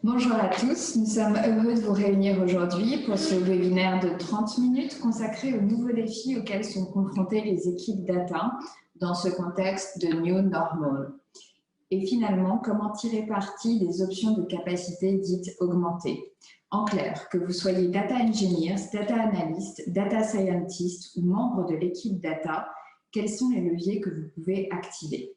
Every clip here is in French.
Bonjour à tous, nous sommes heureux de vous réunir aujourd'hui pour ce webinaire de 30 minutes consacré aux nouveaux défis auxquels sont confrontées les équipes data dans ce contexte de New Normal. Et finalement, comment tirer parti des options de capacité dites augmentées. En clair, que vous soyez data engineers, data analyst, data scientist ou membre de l'équipe data, quels sont les leviers que vous pouvez activer?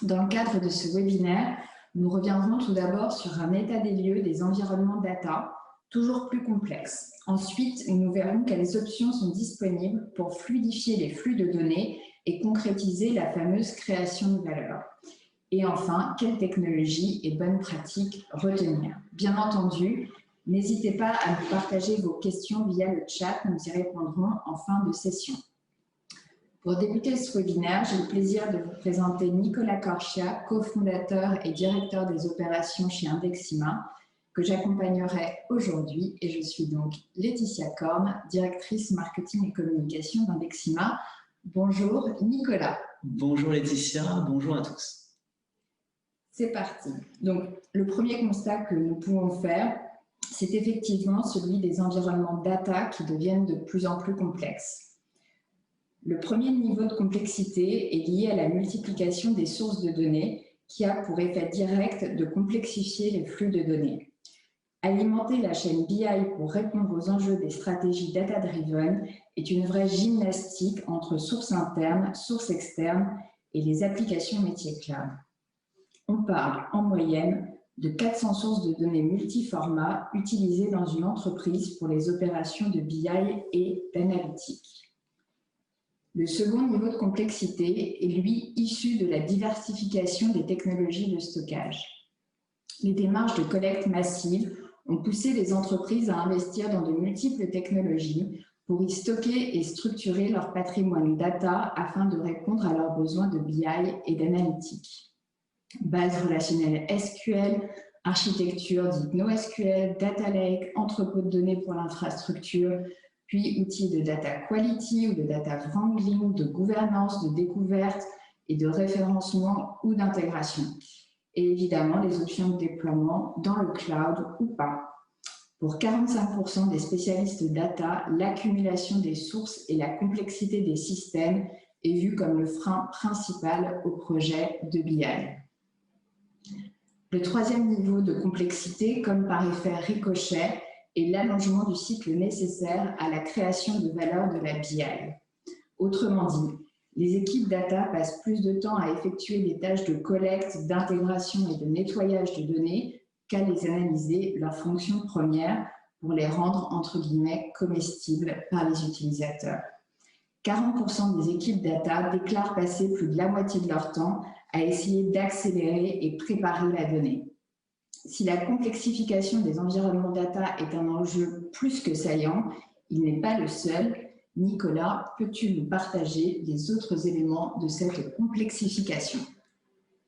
Dans le cadre de ce webinaire, nous reviendrons tout d'abord sur un état des lieux des environnements data, toujours plus complexes. Ensuite, nous verrons quelles options sont disponibles pour fluidifier les flux de données et concrétiser la fameuse création de valeur. Et enfin, quelles technologies et bonnes pratiques retenir. Bien entendu, n'hésitez pas à nous partager vos questions via le chat, nous y répondrons en fin de session. Pour débuter ce webinaire, j'ai le plaisir de vous présenter Nicolas Corchia, cofondateur et directeur des opérations chez Indexima, que j'accompagnerai aujourd'hui, et je suis donc Laetitia Korn, directrice marketing et communication d'Indexima. Bonjour Nicolas. Bonjour Laetitia, bonjour à tous. C'est parti. Donc, le premier constat que nous pouvons faire, c'est effectivement celui des environnements data qui deviennent de plus en plus complexes. Le premier niveau de complexité est lié à la multiplication des sources de données qui a pour effet direct de complexifier les flux de données. Alimenter la chaîne BI pour répondre aux enjeux des stratégies data-driven est une vraie gymnastique entre sources internes, sources externes et les applications métiers cloud. On parle en moyenne de 400 sources de données multiformats utilisées dans une entreprise pour les opérations de BI et d'analytique. Le second niveau de complexité est, lui, issu de la diversification des technologies de stockage. Les démarches de collecte massive ont poussé les entreprises à investir dans de multiples technologies pour y stocker et structurer leur patrimoine data afin de répondre à leurs besoins de BI et d'analytique. Base relationnelle SQL, architecture dite NoSQL, data lake, entrepôt de données pour l'infrastructure, puis outils de data quality ou de data wrangling, de gouvernance, de découverte et de référencement ou d'intégration. Et évidemment, les options de déploiement dans le cloud ou pas. Pour 45% des spécialistes data, l'accumulation des sources et la complexité des systèmes est vue comme le frein principal au projet de BI. Le troisième niveau de complexité, comme par effet ricochet, et l'allongement du cycle nécessaire à la création de valeur de la BI. Autrement dit, les équipes data passent plus de temps à effectuer des tâches de collecte, d'intégration et de nettoyage de données qu'à les analyser, leurs fonctions premières, pour les rendre entre guillemets comestibles par les utilisateurs. 40% des équipes data déclarent passer plus de la moitié de leur temps à essayer d'accélérer et préparer la donnée. Si la complexification des environnements data est un enjeu plus que saillant, il n'est pas le seul. Nicolas, peux-tu nous partager les autres éléments de cette complexification?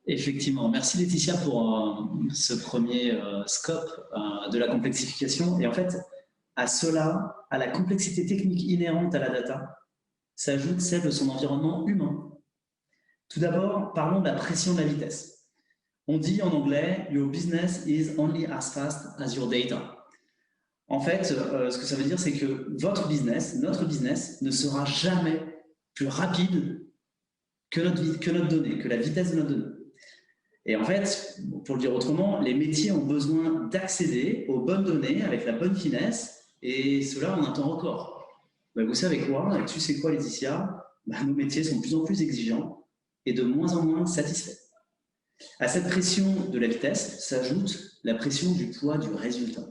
Effectivement, merci Laetitia pour ce premier scope de la complexification. Et en fait, à cela, à la complexité technique inhérente à la data, s'ajoute celle de son environnement humain. Tout d'abord, parlons de la pression de la vitesse. On dit en anglais « Your business is only as fast as your data ». En fait, ce que ça veut dire, c'est que votre business, notre business, ne sera jamais plus rapide que notre donnée, que la vitesse de notre donnée. Et en fait, pour le dire autrement, les métiers ont besoin d'accéder aux bonnes données avec la bonne finesse, et cela en un temps record. Ben, vous savez quoi? Tu sais quoi, Laetitia? Ben, nos métiers sont de plus en plus exigeants et de moins en moins satisfaits. À cette pression de la vitesse s'ajoute la pression du poids du résultat.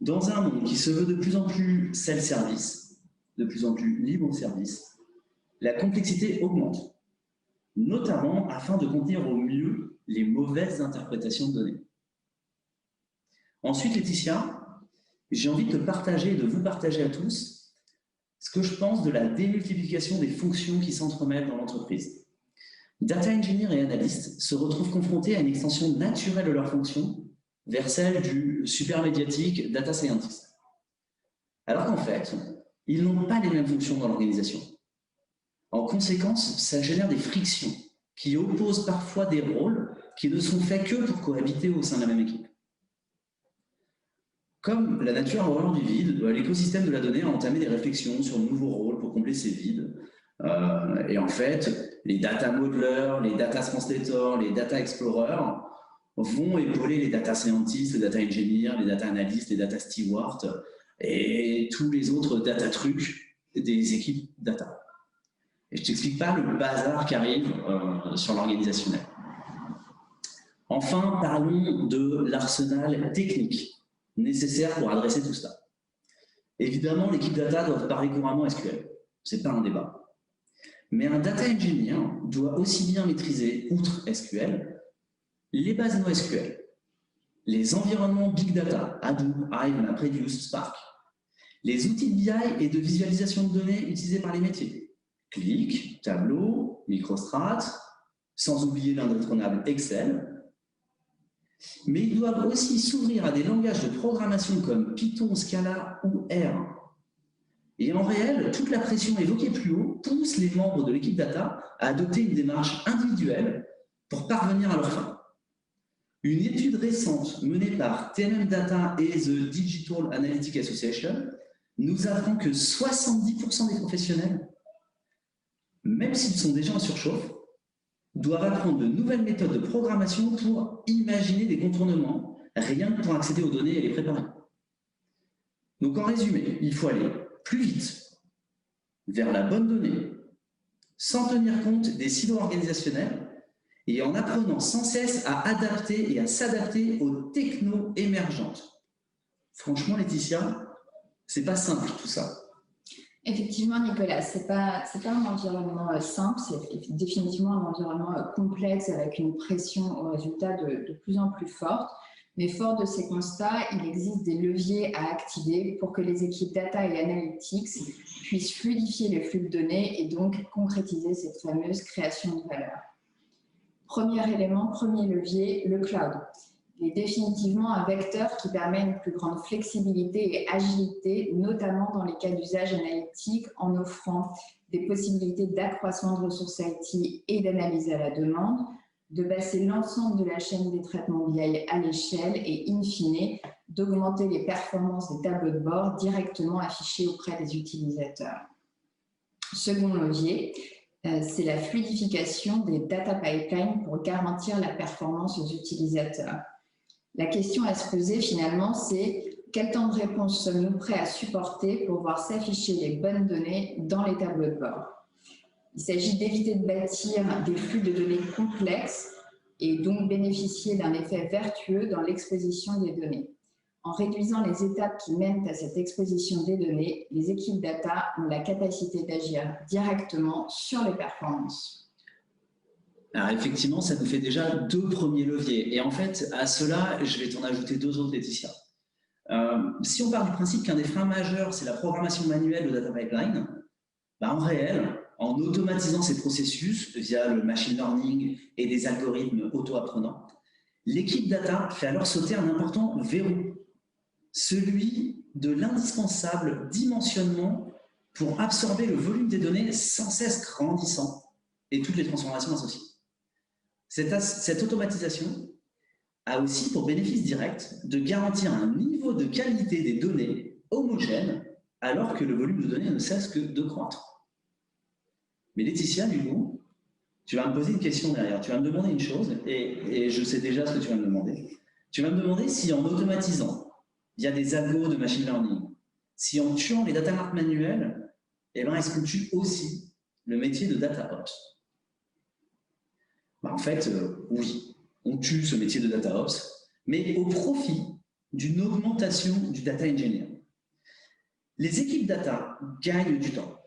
Dans un monde qui se veut de plus en plus self-service, de plus en plus libre service, la complexité augmente, notamment afin de contenir au mieux les mauvaises interprétations de données. Ensuite, Laetitia, j'ai envie de te partager et de vous partager à tous ce que je pense de la démultiplication des fonctions qui s'entremêlent dans l'entreprise. Data engineers et analystes se retrouvent confrontés à une extension naturelle de leurs fonctions vers celle du super médiatique data scientist. Alors qu'en fait, ils n'ont pas les mêmes fonctions dans l'organisation. En conséquence, ça génère des frictions qui opposent parfois des rôles qui ne sont faits que pour cohabiter au sein de la même équipe. Comme la nature a horreur du vide, l'écosystème de la donnée a entamé des réflexions sur de nouveaux rôles pour combler ces vides. Et en fait, les data modelers, les data translators, les data explorers vont épauler les data scientists, les data engineers, les data analysts, les data stewards et tous les autres data trucs des équipes data. Et je ne t'explique pas le bazar qui arrive sur l'organisationnel. Enfin, parlons de l'arsenal technique nécessaire pour adresser tout cela. Évidemment, l'équipe data doit parler couramment SQL. Ce n'est pas un débat. Mais un data engineer doit aussi bien maîtriser, outre SQL, les bases NoSQL, les environnements Big Data, Hadoop, Hive, MapReduce, Spark, les outils de BI et de visualisation de données utilisés par les métiers, Qlik, Tableau, Microstrat, sans oublier l'indétrônable Excel. Mais ils doivent aussi s'ouvrir à des langages de programmation comme Python, Scala ou R. Et en réel, toute la pression évoquée plus haut pousse les membres de l'équipe data à adopter une démarche individuelle pour parvenir à leur fin. Une étude récente menée par TNM Data et The Digital Analytics Association nous apprend que 70% des professionnels, même s'ils sont déjà en surchauffe, doivent apprendre de nouvelles méthodes de programmation pour imaginer des contournements, rien que pour accéder aux données et les préparer. Donc en résumé, il faut aller plus vite vers la bonne donnée, sans tenir compte des silos organisationnels et en apprenant sans cesse à adapter et à s'adapter aux technos émergentes. Franchement, Laetitia, c'est pas simple tout ça. Effectivement, Nicolas, c'est pas un environnement simple, c'est définitivement un environnement complexe avec une pression au résultat de plus en plus forte. Mais fort de ces constats, il existe des leviers à activer pour que les équipes data et analytics puissent fluidifier les flux de données et donc concrétiser cette fameuse création de valeur. Premier élément, premier levier, le cloud. Il est définitivement un vecteur qui permet une plus grande flexibilité et agilité, notamment dans les cas d'usage analytique, en offrant des possibilités d'accroissement de ressources IT et d'analyse à la demande, de passer l'ensemble de la chaîne des traitements BI à l'échelle et, in fine, d'augmenter les performances des tableaux de bord directement affichés auprès des utilisateurs. Second levier, c'est la fluidification des data pipelines pour garantir la performance aux utilisateurs. La question à se poser finalement, c'est quel temps de réponse sommes-nous prêts à supporter pour voir s'afficher les bonnes données dans les tableaux de bord? Il s'agit d'éviter de bâtir des flux de données complexes et donc bénéficier d'un effet vertueux dans l'exposition des données. En réduisant les étapes qui mènent à cette exposition des données, les équipes data ont la capacité d'agir directement sur les performances. Alors effectivement, ça nous fait déjà deux premiers leviers. Et en fait, à cela, je vais t'en ajouter deux autres, Laetitia. Si on part du principe qu'un des freins majeurs, c'est la programmation manuelle de data pipeline, en réel, en automatisant ces processus via le machine learning et des algorithmes auto-apprenants, l'équipe data fait alors sauter un important verrou, celui de l'indispensable dimensionnement pour absorber le volume des données sans cesse grandissant et toutes les transformations associées. Cette automatisation a aussi pour bénéfice direct de garantir un niveau de qualité des données homogène alors que le volume de données ne cesse que de croître. Mais Laetitia, du coup, tu vas me poser une question derrière. Tu vas me demander une chose, et je sais déjà ce que tu vas me demander. Tu vas me demander si en automatisant, via des algos de machine learning, si en tuant les data marts manuels, est-ce qu'on tue aussi le métier de data ops? En fait, oui, on tue ce métier de data ops, mais au profit d'une augmentation du data engineer. Les équipes data gagnent du temps.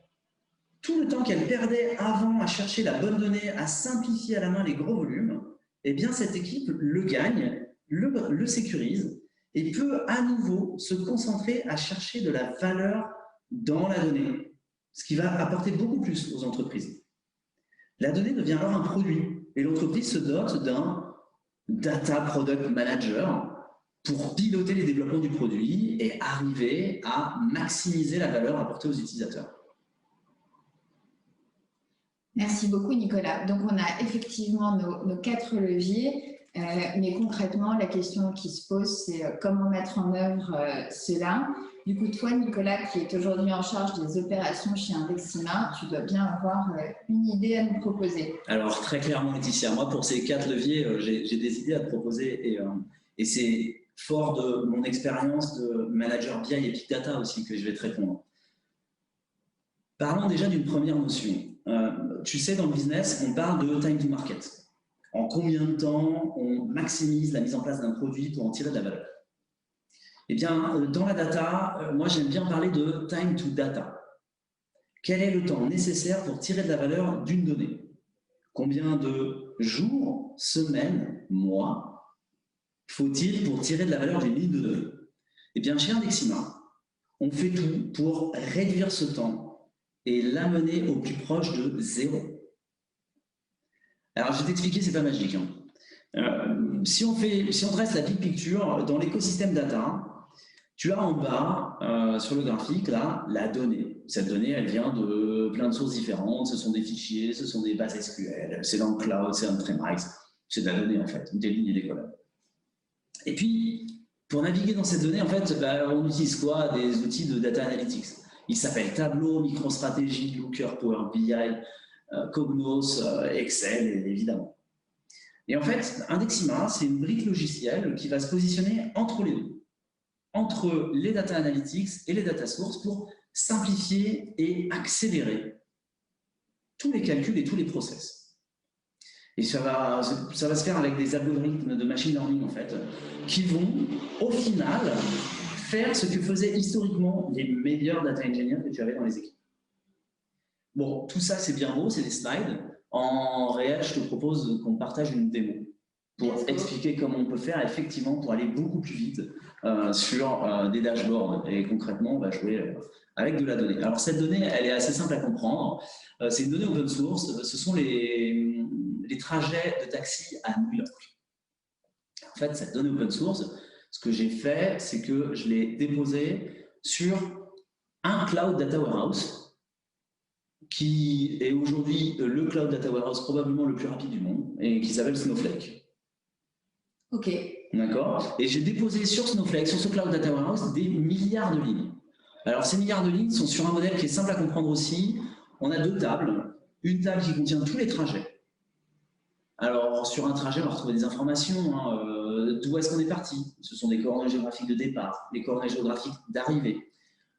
Tout le temps qu'elles perdaient avant à chercher la bonne donnée, à simplifier à la main les gros volumes, cette équipe le gagne, le sécurise et peut à nouveau se concentrer à chercher de la valeur dans la donnée, ce qui va apporter beaucoup plus aux entreprises. La donnée devient alors un produit et l'entreprise se dote d'un data product manager pour piloter les développements du produit et arriver à maximiser la valeur apportée aux utilisateurs. Merci beaucoup, Nicolas. Donc, on a effectivement nos 4 leviers. Mais concrètement, la question qui se pose, c'est comment mettre en œuvre cela. Du coup, toi, Nicolas, qui est aujourd'hui en charge des opérations chez Indexima, tu dois bien avoir une idée à nous proposer. Alors, très clairement, Laetitia, moi, pour ces 4 leviers, j'ai des idées à te proposer et c'est fort de mon expérience de manager BI et Big Data aussi que je vais te répondre. Parlons déjà d'une première notion. Tu sais, dans le business, on parle de time to market. En combien de temps on maximise la mise en place d'un produit pour en tirer de la valeur? Eh bien, dans la data, moi, j'aime bien parler de time to data. Quel est le temps nécessaire pour tirer de la valeur d'une donnée? Combien de jours, semaines, mois faut-il pour tirer de la valeur d'une ligne de données? Eh bien, chez Indexima, on fait tout pour réduire ce temps et l'amener au plus proche de 0. Alors, je vais t'expliquer, c'est pas magique. Si on dresse la big picture, dans l'écosystème data, tu as en bas, sur le graphique, là, la donnée. Cette donnée, elle vient de plein de sources différentes. Ce sont des fichiers, ce sont des bases SQL, c'est dans le cloud, c'est on-premise. C'est de la donnée, en fait, des lignes et des colonnes. Et puis, pour naviguer dans cette donnée, en fait, on utilise quoi? Des outils de data analytics. Ils s'appellent Tableau, MicroStrategy, Looker, Power BI, Cognos, Excel, évidemment. Et en fait, Indexima, c'est une brique logicielle qui va se positionner entre les deux, entre les data analytics et les data sources pour simplifier et accélérer tous les calculs et tous les process. Et ça va se faire avec des algorithmes de machine learning, en fait, qui vont, au final, faire ce que faisaient historiquement les meilleurs data engineers que tu avais dans les équipes. Bon, tout ça, c'est bien beau, c'est des slides. En réel, je te propose qu'on partage une démo pour expliquer comment on peut faire effectivement pour aller beaucoup plus vite sur des dashboards. Et concrètement, on va jouer avec de la donnée. Alors, cette donnée, elle est assez simple à comprendre. C'est une donnée open source. Ce sont les trajets de taxi à New York. En fait, cette donnée open source, ce que j'ai fait, c'est que je l'ai déposée sur un cloud data warehouse qui est aujourd'hui le cloud data warehouse probablement le plus rapide du monde et qui s'appelle Snowflake. Ok. D'accord. Et j'ai déposé sur Snowflake, sur ce cloud data warehouse, des milliards de lignes. Alors, ces milliards de lignes sont sur un modèle qui est simple à comprendre aussi. On a 2 tables. Une table qui contient tous les trajets. Alors, sur un trajet, on va retrouver des informations. D'où est-ce qu'on est parti? Ce sont des coordonnées géographiques de départ, les coordonnées géographiques d'arrivée,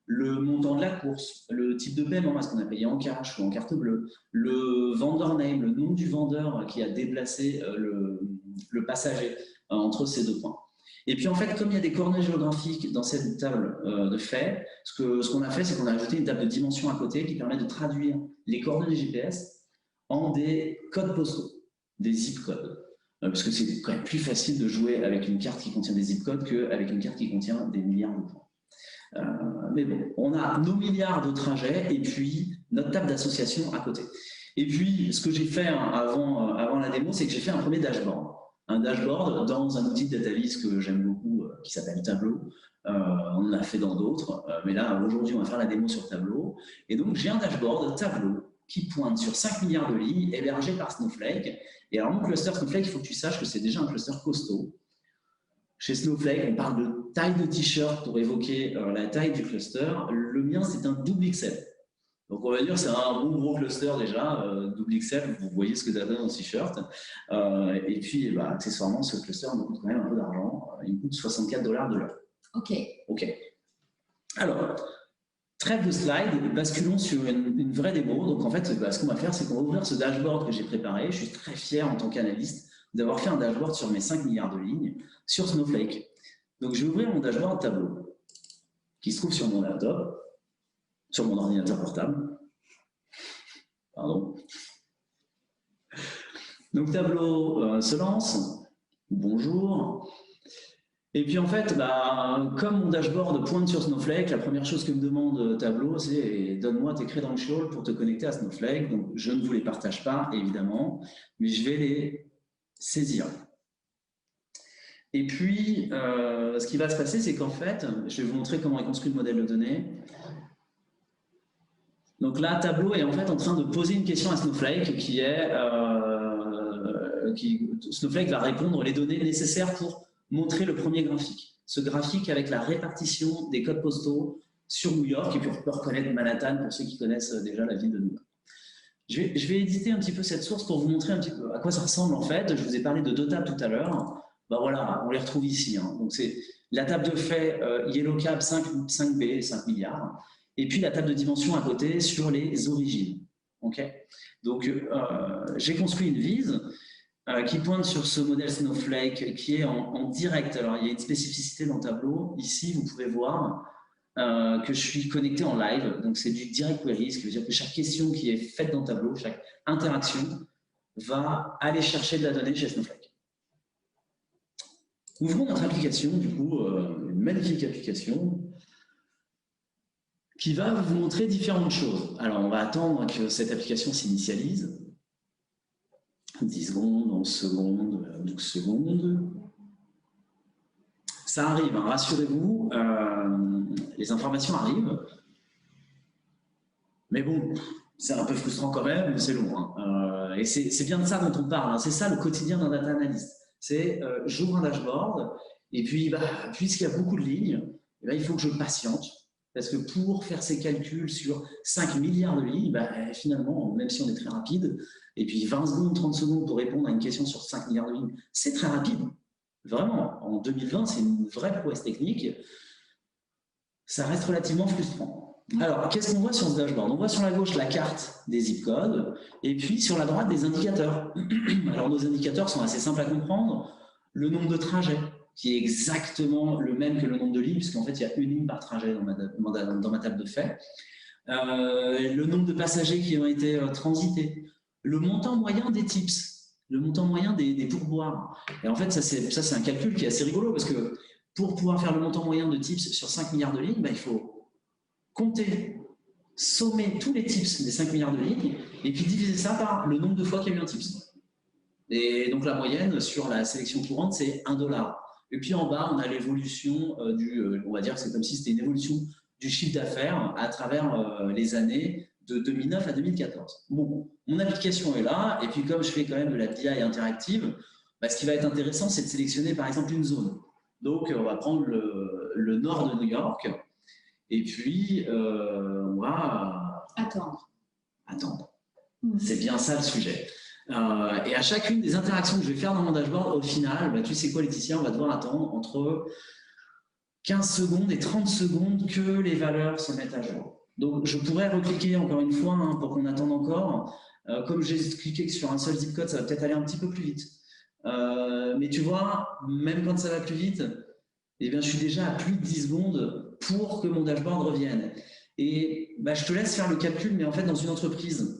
le montant de la course, le type de paiement, est-ce qu'on a payé en cash ou en carte bleue, le vendor name, le nom du vendeur qui a déplacé le passager entre ces 2 points. Et puis en fait, comme il y a des coordonnées géographiques dans cette table de fait, ce qu'on a fait, c'est qu'on a ajouté une table de dimension à côté qui permet de traduire les coordonnées GPS en des codes postaux, des zip codes. Parce que c'est quand même plus facile de jouer avec une carte qui contient des zip codes qu'avec une carte qui contient des milliards de points. Mais bon, on a nos milliards de trajets et puis notre table d'association à côté. Et puis, ce que j'ai fait avant la démo, c'est que j'ai fait un premier dashboard. Un dashboard dans un outil de data viz que j'aime beaucoup, qui s'appelle Tableau. On en a fait dans d'autres, mais là, aujourd'hui, on va faire la démo sur Tableau. Et donc, j'ai un dashboard Tableau qui pointe sur 5 milliards de lignes hébergées par Snowflake. Et alors, mon cluster Snowflake, il faut que tu saches que c'est déjà un cluster costaud. Chez Snowflake, on parle de taille de t-shirt pour évoquer la taille du cluster. Le mien, c'est un double XL. Donc, on va dire que c'est un bon gros cluster déjà, double XL, vous voyez ce que ça donne en t-shirt. Et puis, accessoirement, ce cluster me coûte quand même un peu d'argent. Il me coûte $64 de l'heure. Ok. Ok. Alors, trêve de slide, basculons sur une vraie démo. Donc, en fait, ce qu'on va faire, c'est qu'on va ouvrir ce dashboard que j'ai préparé. Je suis très fier en tant qu'analyste d'avoir fait un dashboard sur mes 5 milliards de lignes sur Snowflake. Donc, je vais ouvrir mon dashboard Tableau qui se trouve sur mon laptop, sur mon ordinateur portable. Pardon. Donc, Tableau se lance. Bonjour. Et puis, en fait, comme mon dashboard pointe sur Snowflake, la première chose que me demande Tableau, c'est « Donne-moi tes credentials pour te connecter à Snowflake ». Donc, je ne vous les partage pas, évidemment, mais je vais les saisir. Et puis, ce qui va se passer, c'est qu'en fait, je vais vous montrer comment est construit le modèle de données. Donc là, Tableau est en fait en train de poser une question à Snowflake qui est Snowflake va répondre les données nécessaires pour montrer le premier graphique. Ce graphique avec la répartition des codes postaux sur New York, et puis on peut reconnaître Manhattan pour ceux qui connaissent déjà la ville de New York. Je vais éditer un petit peu cette source pour vous montrer un petit peu à quoi ça ressemble en fait. Je vous ai parlé de deux tables tout à l'heure. Ben voilà, on les retrouve ici. Hein. Donc c'est la table de fait YellowCab 5B, 5 milliards, et puis la table de dimension à côté sur les origines. Okay, donc j'ai construit une vise qui pointe sur ce modèle Snowflake qui est en direct. Alors il y a une spécificité dans le tableau. Ici, vous pouvez voir que je suis connecté en live, donc c'est du direct query, ce qui veut dire que chaque question qui est faite dans le tableau, chaque interaction, va aller chercher de la donnée chez Snowflake. Ouvrons notre application, du coup, une magnifique application qui va vous montrer différentes choses. Alors, on va attendre que cette application s'initialise. 10 secondes, 11 secondes, 12 secondes. Ça arrive, hein, rassurez-vous, les informations arrivent. Mais bon, c'est un peu frustrant quand même, c'est long. Hein. Et c'est bien de ça dont on parle. Hein. C'est ça le quotidien d'un data analyst. C'est j'ouvre un dashboard, et puis puisqu'il y a beaucoup de lignes, il faut que je patiente. Parce que pour faire ces calculs sur 5 milliards de lignes, finalement, même si on est très rapide, et puis 20 secondes, 30 secondes pour répondre à une question sur 5 milliards de lignes, c'est très rapide. Vraiment, en 2020, c'est une vraie prouesse technique. Ça reste relativement frustrant. Alors, qu'est-ce qu'on voit sur ce dashboard? On voit sur la gauche la carte des zip codes, et puis sur la droite des indicateurs. Alors, nos indicateurs sont assez simples à comprendre. Le nombre de trajets, qui est exactement le même que le nombre de lignes, puisqu'en fait, il y a une ligne par trajet dans ma table de fait. Le nombre de passagers qui ont été transités. Le montant moyen des tips. Le montant moyen des pourboires. Et en fait, ça c'est un calcul qui est assez rigolo, parce que pour pouvoir faire le montant moyen de tips sur 5 milliards de lignes, il faut compter, sommer tous les tips des 5 milliards de lignes, et puis diviser ça par le nombre de fois qu'il y a eu un tips. Et donc la moyenne sur la sélection courante, c'est $1. Et puis en bas, on a l'évolution on va dire que c'est comme si c'était une évolution du chiffre d'affaires à travers les années de 2009 à 2014. Bon, mon application est là, et puis comme je fais quand même de la BI interactive, ce qui va être intéressant, c'est de sélectionner par exemple une zone. Donc on va prendre le nord de New York, et puis on va attendre. C'est bien ça le sujet. Et à chacune des interactions que je vais faire dans mon dashboard, au final, tu sais quoi Laetitia, on va devoir attendre entre 15 secondes et 30 secondes que les valeurs se mettent à jour. Donc je pourrais recliquer encore une fois pour qu'on attende encore. Comme j'ai cliqué sur un seul zip code, ça va peut-être aller un petit peu plus vite. Mais tu vois, même quand ça va plus vite, je suis déjà à plus de 10 secondes pour que mon dashboard revienne. Et je te laisse faire le calcul, mais en fait, dans une entreprise,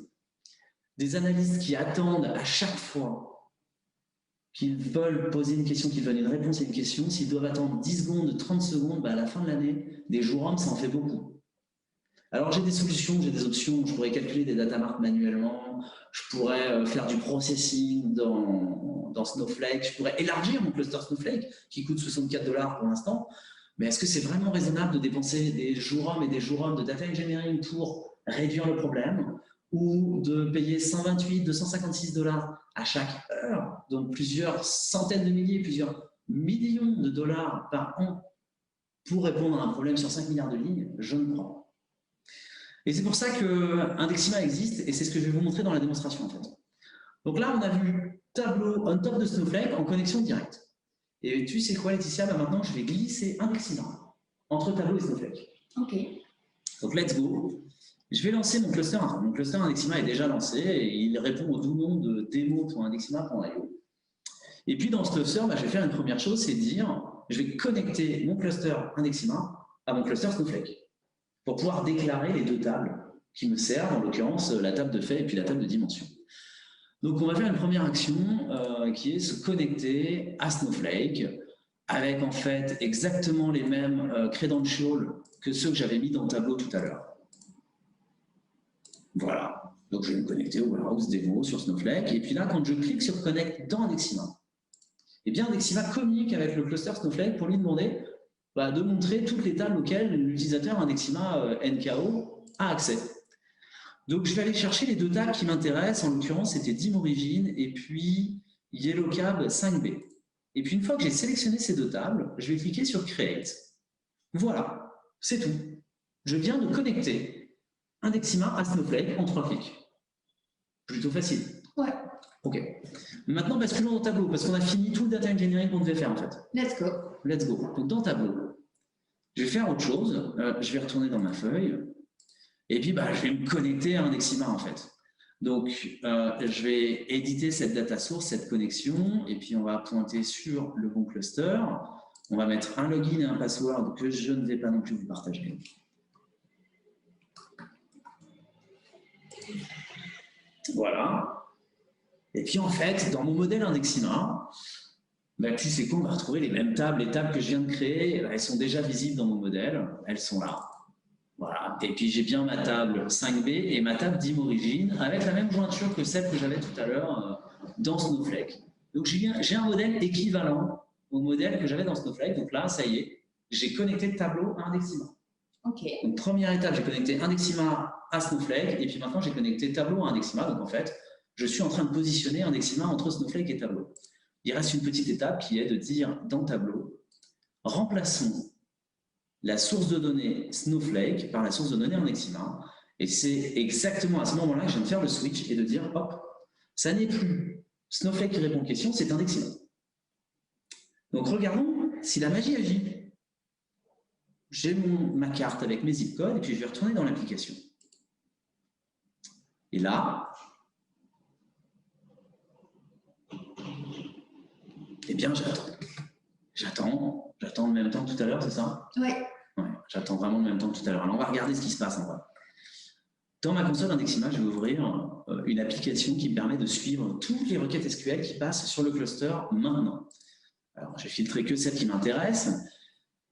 des analystes qui attendent à chaque fois qu'ils veulent poser une question, qu'ils veulent une réponse à une question, s'ils doivent attendre 10 secondes, 30 secondes, à la fin de l'année, des jours hommes, ça en fait beaucoup. Alors j'ai des solutions, j'ai des options, je pourrais calculer des data marts manuellement, je pourrais faire du processing dans Snowflake, je pourrais élargir mon cluster Snowflake qui coûte $64 pour l'instant, mais est-ce que c'est vraiment raisonnable de dépenser des jours hommes et des jours hommes de data engineering pour réduire le problème, ou de payer 128, 256 $ à chaque heure, donc plusieurs centaines de milliers, plusieurs millions de dollars par an pour répondre à un problème sur 5 milliards de lignes? Je ne crois pas. Et c'est pour ça que Indexima existe, et c'est ce que je vais vous montrer dans la démonstration en fait. Donc là, on a vu tableau on top de Snowflake en connexion directe. Et tu sais quoi, Laetitia, maintenant, je vais glisser Indexima entre tableau et Snowflake. OK. Donc, let's go. Je vais lancer mon cluster. Mon cluster Indexima est déjà lancé et il répond au doux nom de demo.indexima.io. Et puis, dans ce cluster, je vais faire une première chose, c'est dire, je vais connecter mon cluster Indexima à mon cluster Snowflake pour pouvoir déclarer les deux tables qui me servent, en l'occurrence, la table de fait et puis la table de dimension. Donc, on va faire une première action qui est se connecter à Snowflake avec, en fait, exactement les mêmes credentials que ceux que j'avais mis dans le tableau tout à l'heure. Voilà, donc je vais me connecter au warehouse démo sur Snowflake. Et puis là, quand je clique sur Connect dans Indexima, eh bien Indexima communique avec le cluster Snowflake pour lui demander de montrer toutes les tables auxquelles l'utilisateur Indexima NKO a accès. Donc je vais aller chercher les deux tables qui m'intéressent. En l'occurrence, c'était dim origine et puis YellowCab 5B. Et puis une fois que j'ai sélectionné ces deux tables, je vais cliquer sur Create. Voilà, c'est tout. Je viens de connecter Indexima à Snowflake en 3 clics. Plutôt facile. Ouais. Ok. Maintenant, basculons dans Tableau, parce qu'on a fini tout le data engineering qu'on devait faire en fait. Let's go. Let's go. Donc dans Tableau, je vais faire autre chose. Je vais retourner dans ma feuille. Et puis, je vais me connecter à Indexima en fait. Donc, je vais éditer cette data source, cette connexion, et puis on va pointer sur le bon cluster. On va mettre un login et un password que je ne vais pas non plus vous partager. Voilà. Et puis, en fait, dans mon modèle Indexima, tu sais quoi, on va retrouver les mêmes tables. Les tables que je viens de créer, elles sont déjà visibles dans mon modèle. Elles sont là. Voilà. Et puis, j'ai bien ma table 5B et ma table d'IM-Origine avec la même jointure que celle que j'avais tout à l'heure dans Snowflake. Donc, j'ai un modèle équivalent au modèle que j'avais dans Snowflake. Donc là, ça y est, j'ai connecté le tableau à Indexima. OK. Donc, première étape, j'ai connecté Indexima à Snowflake. Et puis maintenant, j'ai connecté Tableau à Indexima. Donc, en fait, je suis en train de positionner Indexima entre Snowflake et Tableau. Il reste une petite étape qui est de dire dans Tableau, remplaçons la source de données Snowflake par la source de données Indexima. Et c'est exactement à ce moment-là que je viens de faire le switch et de dire, hop, ça n'est plus Snowflake qui répond aux questions, c'est Indexima. Donc regardons si la magie agit. J'ai ma carte avec mes zip codes et puis je vais retourner dans l'application. Et là, eh bien j'attends le même temps que tout à l'heure, c'est ça? Oui. Ouais, j'attends vraiment le même temps que tout à l'heure. Alors, on va regarder ce qui se passe en vrai. Dans ma console Indexima, je vais ouvrir une application qui me permet de suivre toutes les requêtes SQL qui passent sur le cluster maintenant. Alors, j'ai filtré que celles qui m'intéressent.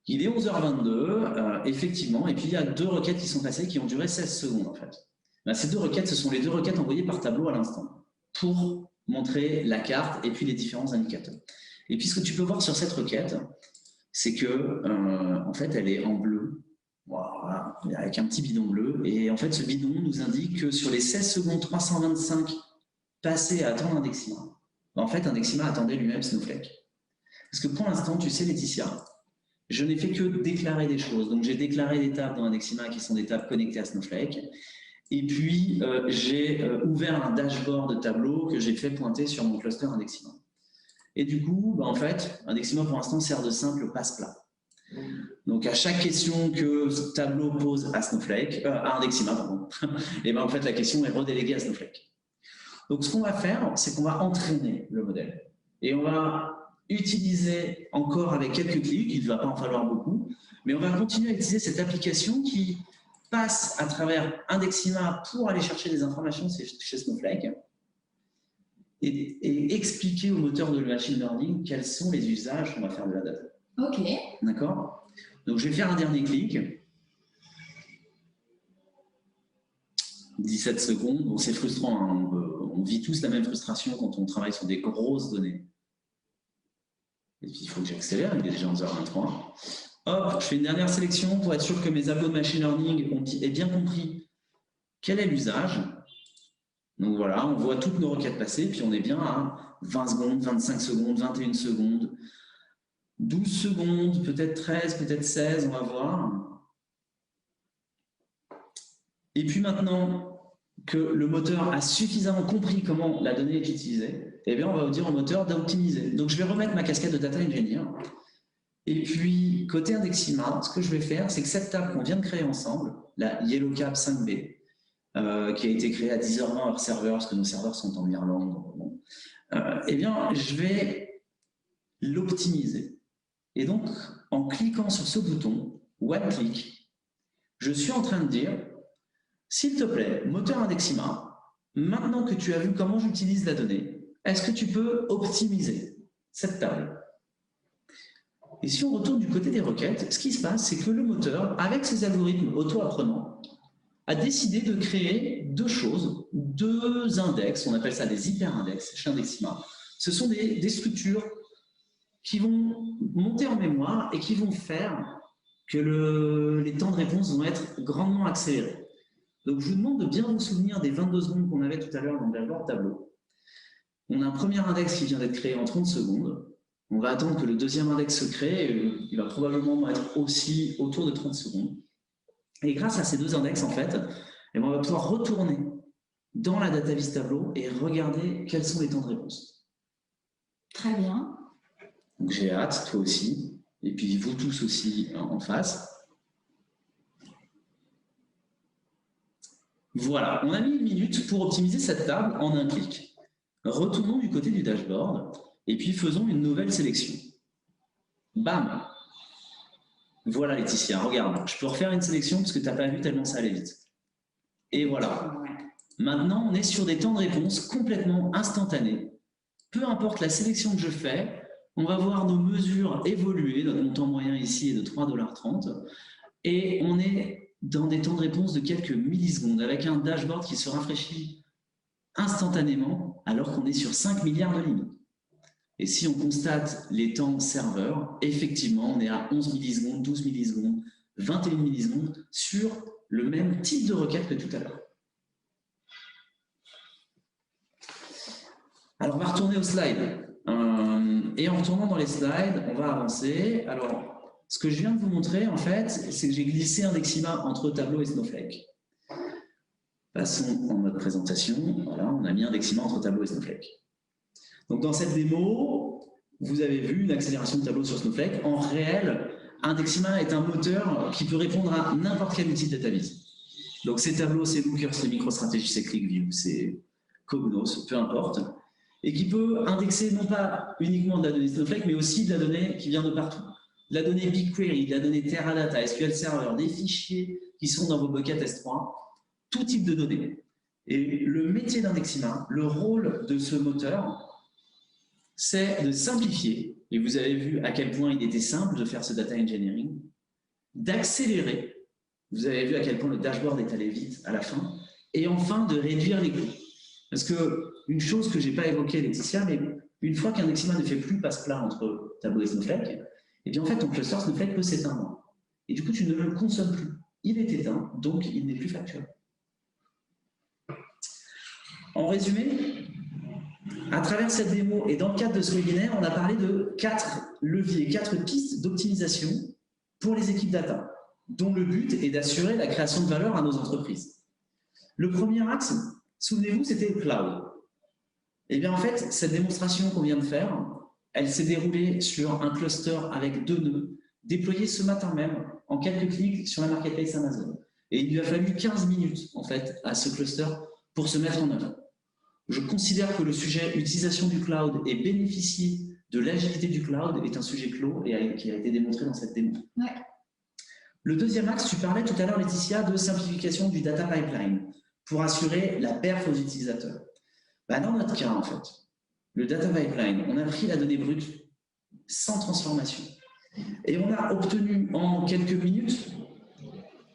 Il est 11h22, effectivement, et puis il y a 2 requêtes qui sont passées qui ont duré 16 secondes en fait. Ces 2 requêtes, ce sont les 2 requêtes envoyées par Tableau à l'instant pour montrer la carte et puis les différents indicateurs. Et puis ce que tu peux voir sur cette requête, c'est que en fait, elle est en bleu, voilà, avec un petit bidon bleu. Et en fait, ce bidon nous indique que sur les 16 secondes 325 passées à attendre Indexima, en fait, Indexima attendait lui-même Snowflake. Parce que pour l'instant, tu sais, Laetitia, je n'ai fait que déclarer des choses. Donc, j'ai déclaré des tables dans Indexima qui sont des tables connectées à Snowflake. Et puis, j'ai ouvert un dashboard de Tableau que j'ai fait pointer sur mon cluster Indexima. Et du coup, en fait, Indexima, pour l'instant, sert de simple passe-plat. Donc, à chaque question que Tableau pose à Snowflake, à Indexima, pardon, et en fait, la question est redéléguée à Snowflake. Donc, ce qu'on va faire, c'est qu'on va entraîner le modèle. Et on va utiliser encore avec quelques clics, il ne va pas en falloir beaucoup, mais on va continuer à utiliser cette application qui passe à travers Indexima pour aller chercher des informations chez Snowflake et expliquer au moteur de machine learning quels sont les usages qu'on va faire de la data. OK. D'accord? Donc, je vais faire un dernier clic. 17 secondes. Bon, c'est frustrant. Hein. On vit tous la même frustration quand on travaille sur des grosses données. Et puis, il faut que j'accélère. Il est déjà 11h23. Hop, je fais une dernière sélection pour être sûr que mes abos de machine learning aient bien compris quel est l'usage. Donc voilà, on voit toutes nos requêtes passer, puis on est bien à 20 secondes, 25 secondes, 21 secondes, 12 secondes, peut-être 13, peut-être 16, on va voir. Et puis maintenant que le moteur a suffisamment compris comment la donnée est utilisée, eh bien on va dire au moteur d'optimiser. Donc je vais remettre ma casquette de data engineer. Et puis, côté Indexima, ce que je vais faire, c'est que cette table qu'on vient de créer ensemble, la YellowCab 5B, qui a été créée à 10h20 heure serveur, parce que nos serveurs sont en Irlande, bon, eh bien, je vais l'optimiser. Et donc, en cliquant sur ce bouton, One Click, je suis en train de dire, s'il te plaît, moteur Indexima, maintenant que tu as vu comment j'utilise la donnée, est-ce que tu peux optimiser cette table ? Et si on retourne du côté des requêtes, ce qui se passe, c'est que le moteur, avec ses algorithmes auto-apprenants, a décidé de créer 2 choses, 2 index, on appelle ça des hyperindex chez Indexima. Ce sont des structures qui vont monter en mémoire et qui vont faire que les temps de réponse vont être grandement accélérés. Donc, je vous demande de bien vous souvenir des 22 secondes qu'on avait tout à l'heure dans le dashboard Tableau. On a un premier index qui vient d'être créé en 30 secondes. On va attendre que le deuxième index se crée. Il va probablement être aussi autour de 30 secondes. Et grâce à ces deux index, en fait, on va pouvoir retourner dans la data vis tableau et regarder quels sont les temps de réponse. Très bien. Donc j'ai hâte, toi aussi, et puis vous tous aussi en face. Voilà, on a mis 1 minute pour optimiser cette table en un clic. Retournons du côté du dashboard et puis faisons une nouvelle sélection. Bam! Voilà Laetitia, regarde, je peux refaire une sélection parce que tu n'as pas vu tellement ça allait vite. Et voilà. Maintenant, on est sur des temps de réponse complètement instantanés. Peu importe la sélection que je fais, on va voir nos mesures évoluer. Notre montant moyen ici est de 3,30 $. Et on est dans des temps de réponse de quelques millisecondes avec un dashboard qui se rafraîchit instantanément alors qu'on est sur 5 milliards de lignes. Et si on constate les temps serveurs, effectivement, on est à 11 millisecondes, 12 millisecondes, 21 millisecondes sur le même type de requête que tout à l'heure. Alors, on va retourner aux slides. Et en retournant dans les slides, on va avancer. Alors, ce que je viens de vous montrer, en fait, c'est que j'ai glissé un Dexima entre Tableau et Snowflake. Passons en mode présentation. Voilà, on a mis un Dexima entre Tableau et Snowflake. Donc, dans cette démo, vous avez vu une accélération de Tableau sur Snowflake. En réel, un Dexima est un moteur qui peut répondre à n'importe quel outil de database. Donc, c'est Tableau, c'est Looker, c'est MicroStrategy, c'est ClickView, c'est Cognos, peu importe. Et qui peut indexer non pas uniquement de la donnée Snowflake, mais aussi de la donnée qui vient de partout. De la donnée BigQuery, de la donnée Teradata, SQL Server, des fichiers qui sont dans vos buckets S3, tout type de données. Et le métier d'un Dexima, le rôle de ce moteur, c'est de simplifier, et vous avez vu à quel point il était simple de faire ce data engineering, d'accélérer, vous avez vu à quel point le dashboard est allé vite à la fin, et enfin de réduire les coûts. Parce qu'une chose que je n'ai pas évoquée, Laetitia, mais une fois qu'un Dexima ne fait plus passe-plat entre Tableau et Snowflake, et bien en fait ton cluster Snowflake peut s'éteindre. Et du coup, tu ne le consommes plus. Il est éteint, donc il n'est plus facturé. En résumé, à travers cette démo et dans le cadre de ce webinaire, on a parlé de 4 leviers, 4 pistes d'optimisation pour les équipes data, dont le but est d'assurer la création de valeur à nos entreprises. Le premier axe, souvenez-vous, c'était le cloud. Et bien en fait, cette démonstration qu'on vient de faire, elle s'est déroulée sur un cluster avec 2 nœuds, déployé ce matin même, en quelques clics sur la marketplace Amazon. Et il lui a fallu 15 minutes, en fait, à ce cluster pour se mettre en œuvre. Je considère que le sujet utilisation du cloud et bénéficier de l'agilité du cloud est un sujet clos et qui a été démontré dans cette démo. Ouais. Le deuxième axe, tu parlais tout à l'heure, Laetitia, de simplification du data pipeline pour assurer la perf aux utilisateurs. Bah, dans notre cas, en fait, le data pipeline, on a pris la donnée brute sans transformation et on a obtenu en quelques minutes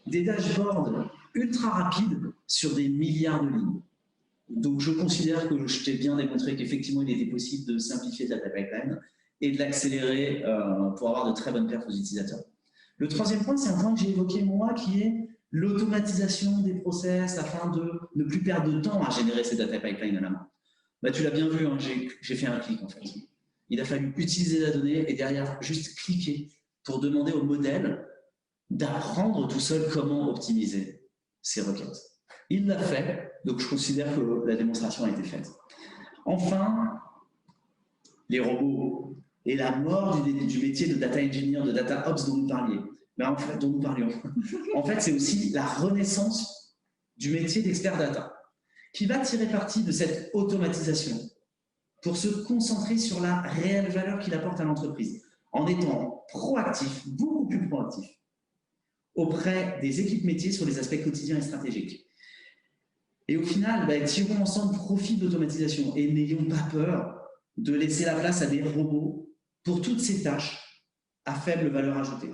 des dashboards ultra rapides sur des milliards de lignes. Donc, je considère que je t'ai bien démontré qu'effectivement, il était possible de simplifier le data pipeline et de l'accélérer pour avoir de très bonnes perfs aux utilisateurs. Le troisième point, c'est un point que j'ai évoqué moi, qui est l'automatisation des process afin de ne plus perdre de temps à générer ces data pipelines à la main. Bah, tu l'as bien vu, hein, j'ai fait un clic en fait. Il a fallu utiliser la donnée et derrière juste cliquer pour demander au modèle d'apprendre tout seul comment optimiser ces requêtes. Il l'a fait, donc je considère que la démonstration a été faite. Enfin, les robots et la mort du métier de data engineer, de data ops dont nous parlions. En fait, c'est aussi la renaissance du métier d'expert data qui va tirer parti de cette automatisation pour se concentrer sur la réelle valeur qu'il apporte à l'entreprise en étant proactif, beaucoup plus proactif auprès des équipes métiers sur les aspects quotidiens et stratégiques. Et au final, tirons ensemble profit de l'automatisation et n'ayons pas peur de laisser la place à des robots pour toutes ces tâches à faible valeur ajoutée.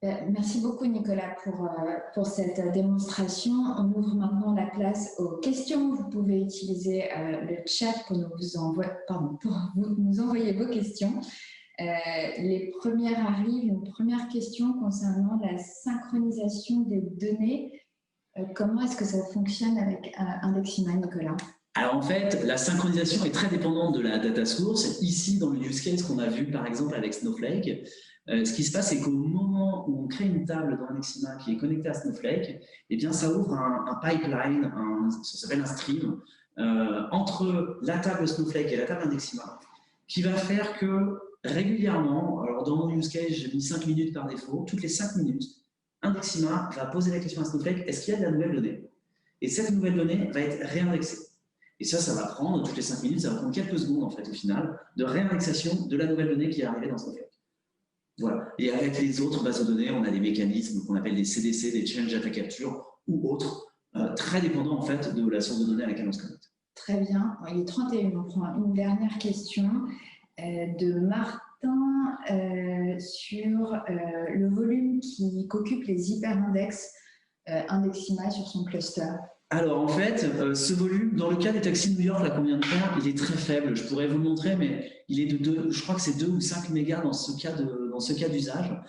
Merci beaucoup Nicolas pour cette démonstration. On ouvre maintenant la place aux questions. Vous pouvez utiliser le chat pour nous envoyer vos questions. Les premières arrivent. Une première question concernant la synchronisation des données. Comment est-ce que ça fonctionne avec Indexima, Nicolas? Alors en fait, la synchronisation est très dépendante de la data source. Ici, dans le use case qu'on a vu par exemple avec Snowflake, ce qui se passe, c'est qu'au moment où on crée une table dans Indexima qui est connectée à Snowflake, eh bien, ça ouvre un pipeline, ça s'appelle un stream, entre la table Snowflake et la table Indexima, qui va faire que régulièrement, alors dans mon use case, j'ai mis 5 minutes par défaut, toutes les 5 minutes, Indexima va poser la question à Snowflake, est-ce qu'il y a de la nouvelle donnée? Et cette nouvelle donnée va être réindexée. Et ça va prendre, toutes les 5 minutes, ça va prendre quelques secondes en fait au final, de réindexation de la nouvelle donnée qui est arrivée dans Snowflake. Voilà. Et avec les autres bases de données, on a des mécanismes qu'on appelle des CDC, des Change Data Capture ou autres, très dépendants en fait de la source de données à laquelle on se connecte. Très bien. Il est 31. On prend une dernière question de Martin sur le volume qu'occupent les hyperindex Indexima sur son cluster. Alors en fait, ce volume, dans le cas des taxis de New York qu'on vient de faire, il est très faible. Je pourrais vous le montrer, mais il est de 2, je crois que c'est 2 ou 5 mégas dans ce cas d'usage.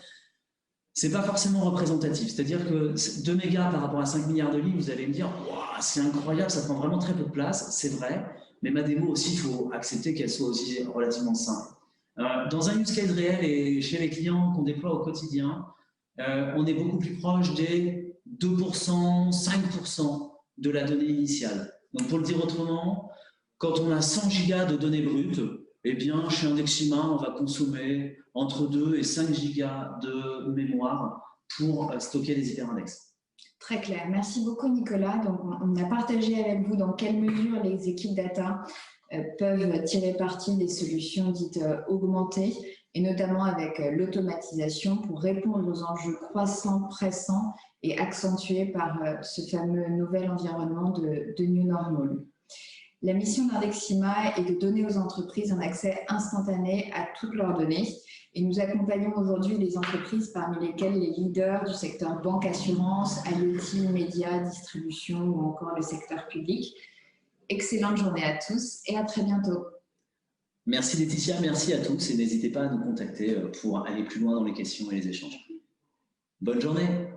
C'est pas forcément représentatif. C'est-à-dire que 2 mégas par rapport à 5 milliards de lignes, vous allez me dire, wow, c'est incroyable, ça prend vraiment très peu de place. C'est vrai, mais ma démo aussi, il faut accepter qu'elle soit aussi relativement simple. Dans un use case réel et chez les clients qu'on déploie au quotidien, on est beaucoup plus proche des 2%, 5% de la donnée initiale. Donc pour le dire autrement, quand on a 100 gigas de données brutes, eh bien chez Indexima, on va consommer entre 2 et 5 gigas de mémoire pour stocker les hyperindex. Très clair. Merci beaucoup Nicolas. Donc on a partagé avec vous dans quelle mesure les équipes data peuvent tirer parti des solutions dites augmentées, et notamment avec l'automatisation pour répondre aux enjeux croissants, pressants et accentués par ce fameux nouvel environnement de New Normal. La mission d'Indexima est de donner aux entreprises un accès instantané à toutes leurs données, et nous accompagnons aujourd'hui les entreprises parmi lesquelles les leaders du secteur banque, assurance, IoT, médias, distribution ou encore le secteur public. Excellente journée à tous et à très bientôt. Merci Laetitia, merci à tous et n'hésitez pas à nous contacter pour aller plus loin dans les questions et les échanges. Bonne journée.